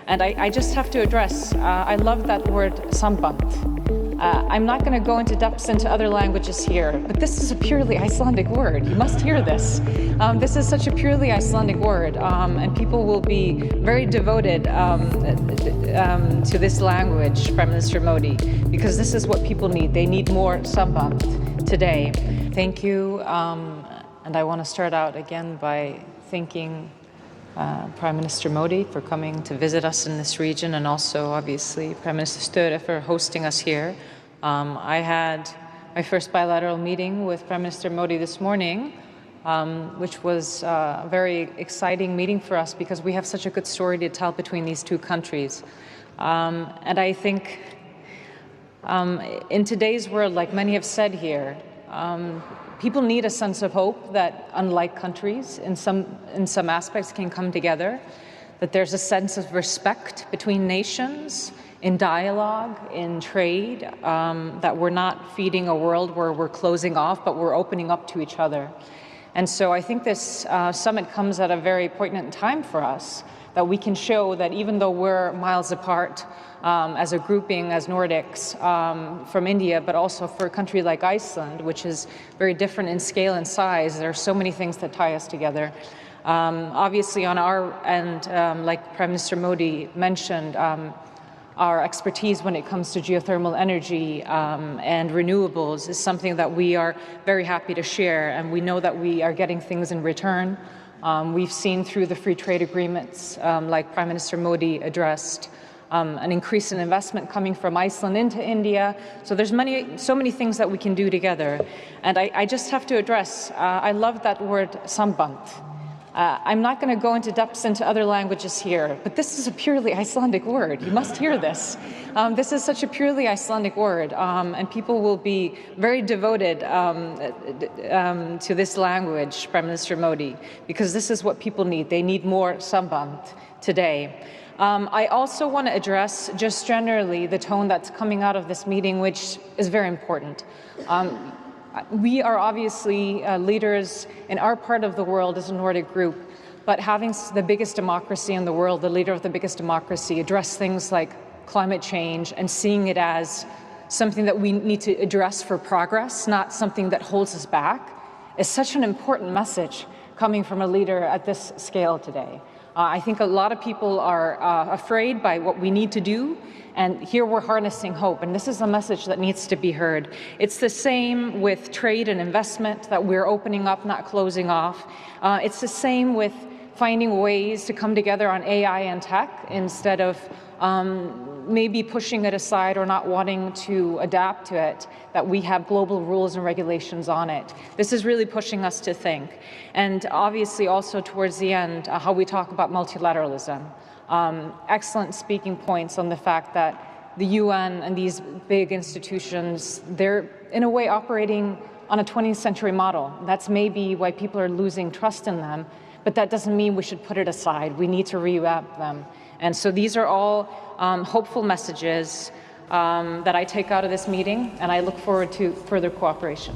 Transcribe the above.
And I just have to address, I love that word Sambandh. I'm not going to go into depths into other languages here, but this is a purely Icelandic word. You must hear this. This is such a purely Icelandic word, and people will be very devoted to this language, Prime Minister Modi, because this is what people need. They need more Sambandh today. Thank you, and I want to start out again by thanking Prime Minister Modi for coming to visit us in this region, and also obviously Prime Minister Sture for hosting us here. I had my first bilateral meeting with Prime Minister Modi this morning, which was a very exciting meeting for us because we have such a good story to tell between these two countries. And I think in today's world, like many have said here, people need a sense of hope that unlike countries in some aspects can come together, that there's a sense of respect between nations, in dialogue, in trade, that we're not feeding a world where we're closing off, but we're opening up to each other. And so I think this summit comes at a very poignant time for us, that we can show that even though we're miles apart as a grouping, as Nordics from India, but also for a country like Iceland, which is very different in scale and size, there are so many things that tie us together. Obviously on our end, like Prime Minister Modi mentioned, our expertise when it comes to geothermal energy and renewables is something that we are very happy to share, and we know that we are getting things in return. We've seen through the free trade agreements, like Prime Minister Modi addressed, an increase in investment coming from Iceland into India. So there's so many things that we can do together. And I just have to address, I love that word Sambandh. I'm not going to go into depths into other languages here, but this is a purely Icelandic word. You must hear this. This is such a purely Icelandic word, and people will be very devoted to this language, Prime Minister Modi, because this is what people need. They need more Sambandh today. I also want to address just generally the tone that's coming out of this meeting, which is very important. We are obviously leaders in our part of the world as a Nordic group, but having the biggest democracy in the world, the leader of the biggest democracy, address things like climate change and seeing it as something that we need to address for progress, not something that holds us back, is such an important message coming from a leader at this scale today. I think a lot of people are afraid by what we need to do, and here we're harnessing hope, and this is a message that needs to be heard. It's the same with trade and investment, that we're opening up, not closing off. It's the same with finding ways to come together on AI and tech instead of maybe pushing it aside or not wanting to adapt to it, that we have global rules and regulations on it. This is really pushing us to think. And obviously also towards the end, how we talk about multilateralism. Excellent speaking points on the fact that the UN and these big institutions, they're in a way operating on a 20th century model. That's maybe why people are losing trust in them, but that doesn't mean we should put it aside. We need to revamp them. And so these are all hopeful messages that I take out of this meeting, and I look forward to further cooperation.